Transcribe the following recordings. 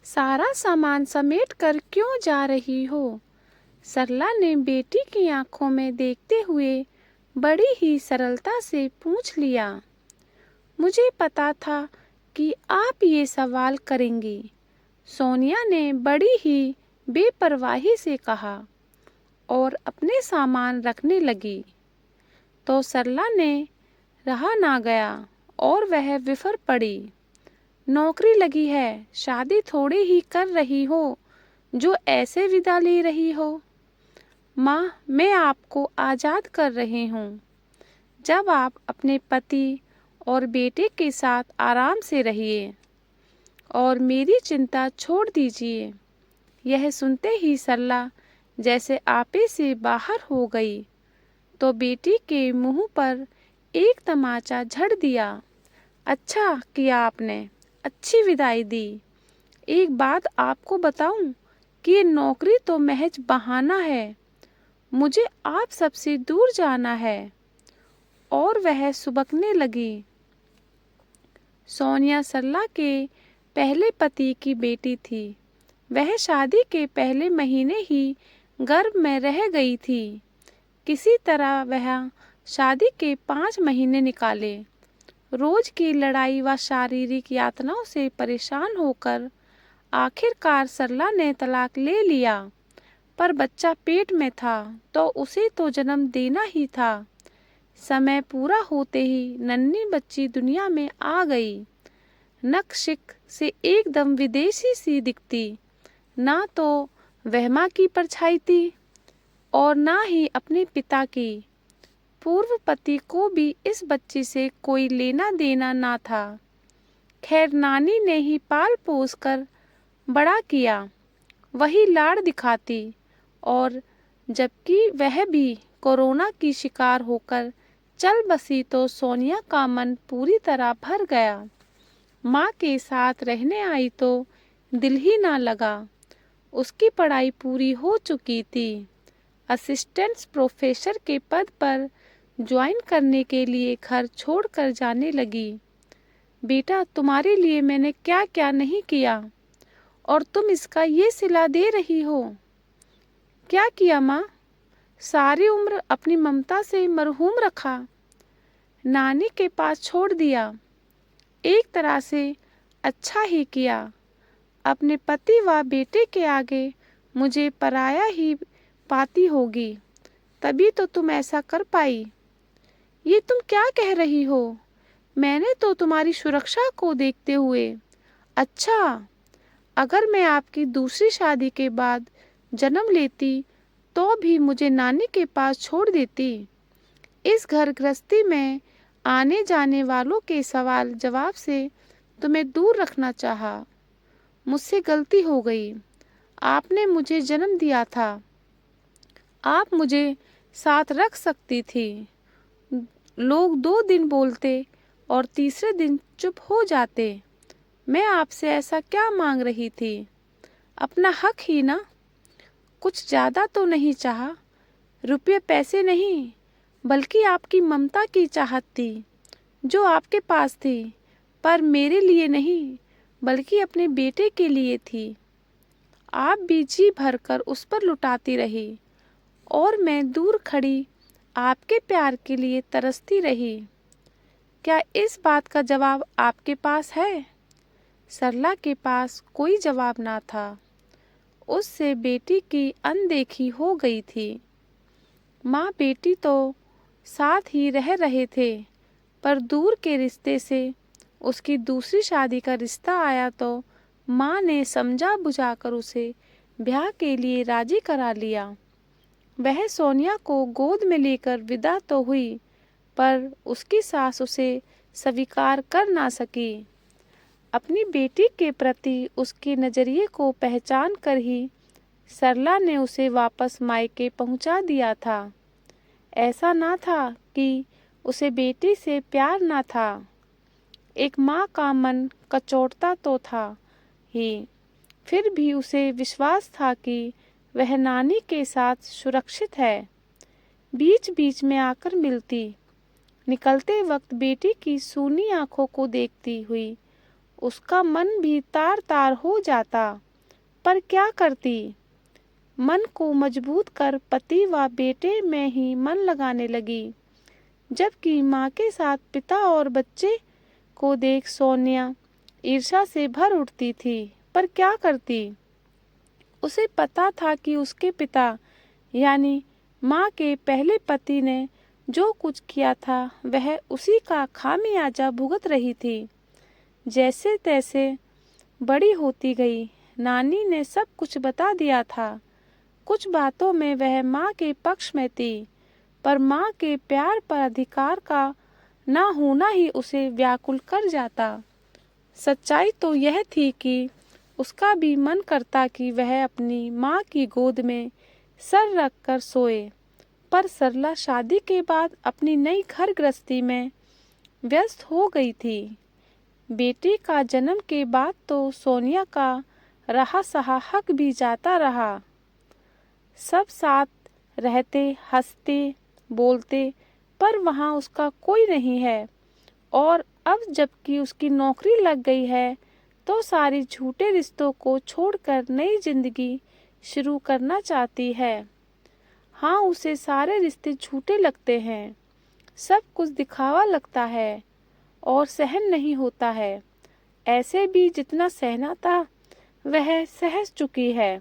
सारा सामान समेट कर क्यों जा रही हो? सरला ने बेटी की आंखों में देखते हुए बड़ी ही सरलता से पूछ लिया। मुझे पता था कि आप ये सवाल करेंगी, सोनिया ने बड़ी ही बेपरवाही से कहा और अपने सामान रखने लगी। तो सरला ने रहा ना गया और वह विफर पड़ी। नौकरी लगी है, शादी थोड़ी ही कर रही हो जो ऐसे विदा ले रही हो। माँ, मैं आपको आज़ाद कर रही हूँ। जब आप अपने पति और बेटे के साथ आराम से रहिए और मेरी चिंता छोड़ दीजिए। यह सुनते ही सरला जैसे आपे से बाहर हो गई तो बेटी के मुंह पर एक तमाचा झड़ दिया। अच्छा किया आपने, अच्छी विदाई दी। एक बात आपको बताऊं कि ये नौकरी तो महज बहाना है। मुझे आप सबसे दूर जाना है। और वह सुबकने लगी। सोनिया सरला के पहले पति की बेटी थी। वह शादी के पहले महीने ही गर्भ में रह गई थी। किसी तरह वह शादी के 5 महीने निकाले। रोज की लड़ाई व शारीरिक यातनाओं से परेशान होकर आखिरकार सरला ने तलाक ले लिया। पर बच्चा पेट में था तो उसे तो जन्म देना ही था। समय पूरा होते ही नन्ही बच्ची दुनिया में आ गई। नक-शिक से एकदम विदेशी सी दिखती। ना तो वह माँ की परछाई थी और ना ही अपने पिता की। पूर्व पति को भी इस बच्ची से कोई लेना देना ना था। खैर, नानी ने ही पाल पोस कर बड़ा किया। वही लाड़ दिखाती। और जबकि वह भी कोरोना की शिकार होकर चल बसी तो सोनिया का मन पूरी तरह भर गया। माँ के साथ रहने आई तो दिल ही ना लगा। उसकी पढ़ाई पूरी हो चुकी थी। असिस्टेंट प्रोफेसर के पद पर ज्वाइन करने के लिए घर छोड़कर जाने लगी। बेटा, तुम्हारे लिए मैंने क्या क्या नहीं किया और तुम इसका ये सिला दे रही हो। क्या किया माँ? सारी उम्र अपनी ममता से मरहूम रखा, नानी के पास छोड़ दिया। एक तरह से अच्छा ही किया। अपने पति व बेटे के आगे मुझे पराया ही पाती होगी, तभी तो तुम ऐसा कर पाई। ये तुम क्या कह रही हो? मैंने तो तुम्हारी सुरक्षा को देखते हुए। अच्छा, अगर मैं आपकी दूसरी शादी के बाद जन्म लेती तो भी मुझे नानी के पास छोड़ देती। इस घर गृहस्थी में आने जाने वालों के सवाल जवाब से तुम्हें दूर रखना चाहा। मुझसे गलती हो गई। आपने मुझे जन्म दिया था। आप मुझे साथ रख सकती थी। लोग 2 दिन बोलते और तीसरे दिन चुप हो जाते। मैं आपसे ऐसा क्या मांग रही थी? अपना हक ही ना। कुछ ज्यादा तो नहीं चाहा। रुपये पैसे नहीं, बल्कि आपकी ममता की चाहत थी जो आपके पास थी, पर मेरे लिए नहीं बल्कि अपने बेटे के लिए थी। आप भी जी भरकर उस पर लुटाती रही और मैं दूर खड़ी आपके प्यार के लिए तरसती रही। क्या इस बात का जवाब आपके पास है? सरला के पास कोई जवाब ना था। उससे बेटी की अनदेखी हो गई थी। माँ बेटी तो साथ ही रह रहे थे, पर दूर के रिश्ते से उसकी दूसरी शादी का रिश्ता आया तो माँ ने समझा बुझाकर उसे ब्याह के लिए राजी करा लिया। वह सोनिया को गोद में लेकर विदा तो हुई, पर उसकी सास उसे स्वीकार कर ना सकी। अपनी बेटी के प्रति उसके नज़रिए को पहचान कर ही सरला ने उसे वापस मायके पहुंचा दिया था। ऐसा ना था कि उसे बेटी से प्यार ना था। एक माँ का मन कचोटता तो था ही, फिर भी उसे विश्वास था कि वह नानी के साथ सुरक्षित है। बीच बीच में आकर मिलती। निकलते वक्त बेटी की सूनी आंखों को देखती हुई उसका मन भी तार तार हो जाता। पर क्या करती, मन को मजबूत कर पति व बेटे में ही मन लगाने लगी। जबकि माँ के साथ पिता और बच्चे को देख सोनिया ईर्ष्या से भर उठती थी। पर क्या करती, उसे पता था कि उसके पिता यानी माँ के पहले पति ने जो कुछ किया था वह उसी का खामियाजा भुगत रही थी। जैसे तैसे बड़ी होती गई, नानी ने सब कुछ बता दिया था। कुछ बातों में वह माँ के पक्ष में थी, पर माँ के प्यार पर अधिकार का ना होना ही उसे व्याकुल कर जाता। सच्चाई तो यह थी कि उसका भी मन करता कि वह अपनी माँ की गोद में सर रख कर सोए, पर सरला शादी के बाद अपनी नई घर गृहस्थी में व्यस्त हो गई थी। बेटी का जन्म के बाद तो सोनिया का रहा सहा हक भी जाता रहा। सब साथ रहते, हंसते बोलते, पर वहाँ उसका कोई नहीं है। और अब जबकि उसकी नौकरी लग गई है तो सारी झूठे रिश्तों को छोड़कर नई जिंदगी शुरू करना चाहती है। हाँ, उसे सारे रिश्ते झूठे लगते हैं, सब कुछ दिखावा लगता है और सहन नहीं होता है। ऐसे भी जितना सहना था वह सह चुकी है।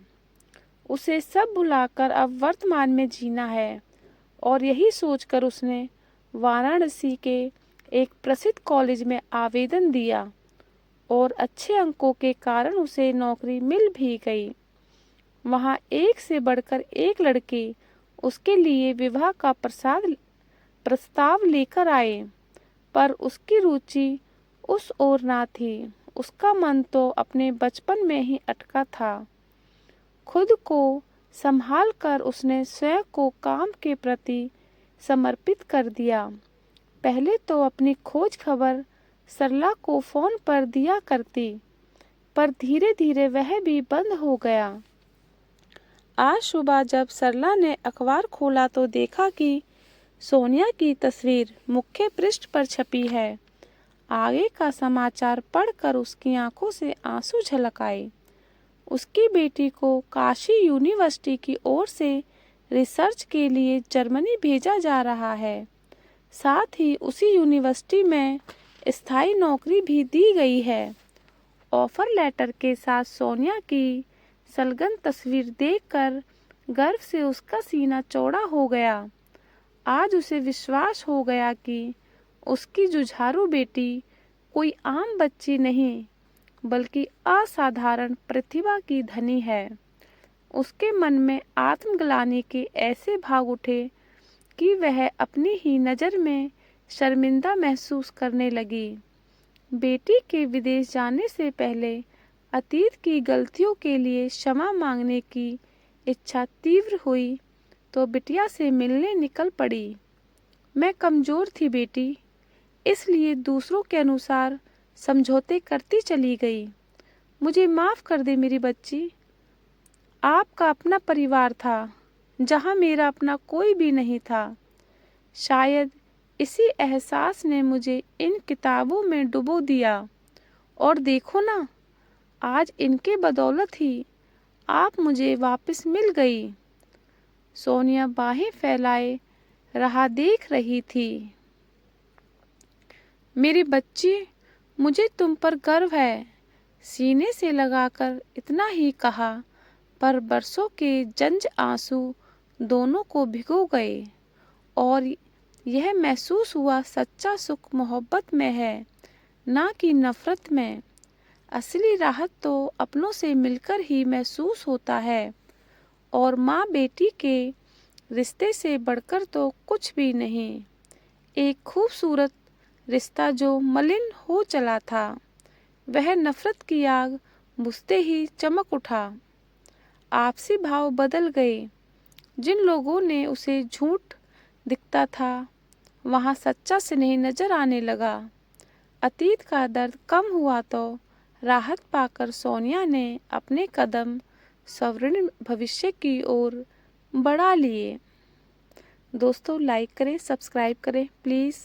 उसे सब भुलाकर अब वर्तमान में जीना है। और यही सोचकर उसने वाराणसी के एक प्रसिद्ध कॉलेज में आवेदन दिया और अच्छे अंकों के कारण उसे नौकरी मिल भी गई। वहाँ एक से बढ़कर एक लड़के उसके लिए विवाह का प्रस्ताव लेकर आए, पर उसकी रुचि उस ओर ना थी। उसका मन तो अपने बचपन में ही अटका था। खुद को संभाल कर उसने स्वयं को काम के प्रति समर्पित कर दिया। पहले तो अपनी खोज खबर सरला को फोन पर दिया करती, पर धीरे धीरे वह भी बंद हो गया। आज सुबह जब सरला ने अखबार खोला तो देखा कि सोनिया की तस्वीर मुख्य पृष्ठ पर छपी है। आगे का समाचार पढ़कर उसकी आंखों से आंसू झलक आए। उसकी बेटी को काशी यूनिवर्सिटी की ओर से रिसर्च के लिए जर्मनी भेजा जा रहा है। साथ ही उसी यूनिवर्सिटी में स्थायी नौकरी भी दी गई है। ऑफर लेटर के साथ सोनिया की संलग्न तस्वीर देखकर गर्व से उसका सीना चौड़ा हो गया। आज उसे विश्वास हो गया कि उसकी जुझारू बेटी कोई आम बच्ची नहीं, बल्कि असाधारण प्रतिभा की धनी है। उसके मन में आत्मग्लानि के ऐसे भाव उठे कि वह अपनी ही नज़र में शर्मिंदा महसूस करने लगी। बेटी के विदेश जाने से पहले अतीत की गलतियों के लिए क्षमा मांगने की इच्छा तीव्र हुई तो बिटिया से मिलने निकल पड़ी। मैं कमज़ोर थी बेटी, इसलिए दूसरों के अनुसार समझौते करती चली गई। मुझे माफ़ कर दे मेरी बच्ची। आपका अपना परिवार था जहाँ मेरा अपना कोई भी नहीं था। शायद इसी एहसास ने मुझे इन किताबों में डुबो दिया, और देखो ना, आज इनके बदौलत ही आप मुझे वापस मिल गई। सोनिया बाहें फैलाए राह देख रही थी। मेरी बच्ची, मुझे तुम पर गर्व है, सीने से लगाकर इतना ही कहा, पर बरसों के जंज आंसू दोनों को भिगो गए और यह महसूस हुआ सच्चा सुख मोहब्बत में है, ना कि नफरत में। असली राहत तो अपनों से मिलकर ही महसूस होता है, और माँ बेटी के रिश्ते से बढ़कर तो कुछ भी नहीं। एक खूबसूरत रिश्ता जो मलिन हो चला था, वह नफरत की आग बुझते ही चमक उठा। आपसी भाव बदल गए। जिन लोगों ने उसे झूठ दिखता था, वहाँ सच्चा स्नेह नजर आने लगा। अतीत का दर्द कम हुआ तो राहत पाकर सोनिया ने अपने कदम स्वर्णिम भविष्य की ओर बढ़ा लिए। दोस्तों, लाइक करें, सब्सक्राइब करें प्लीज़।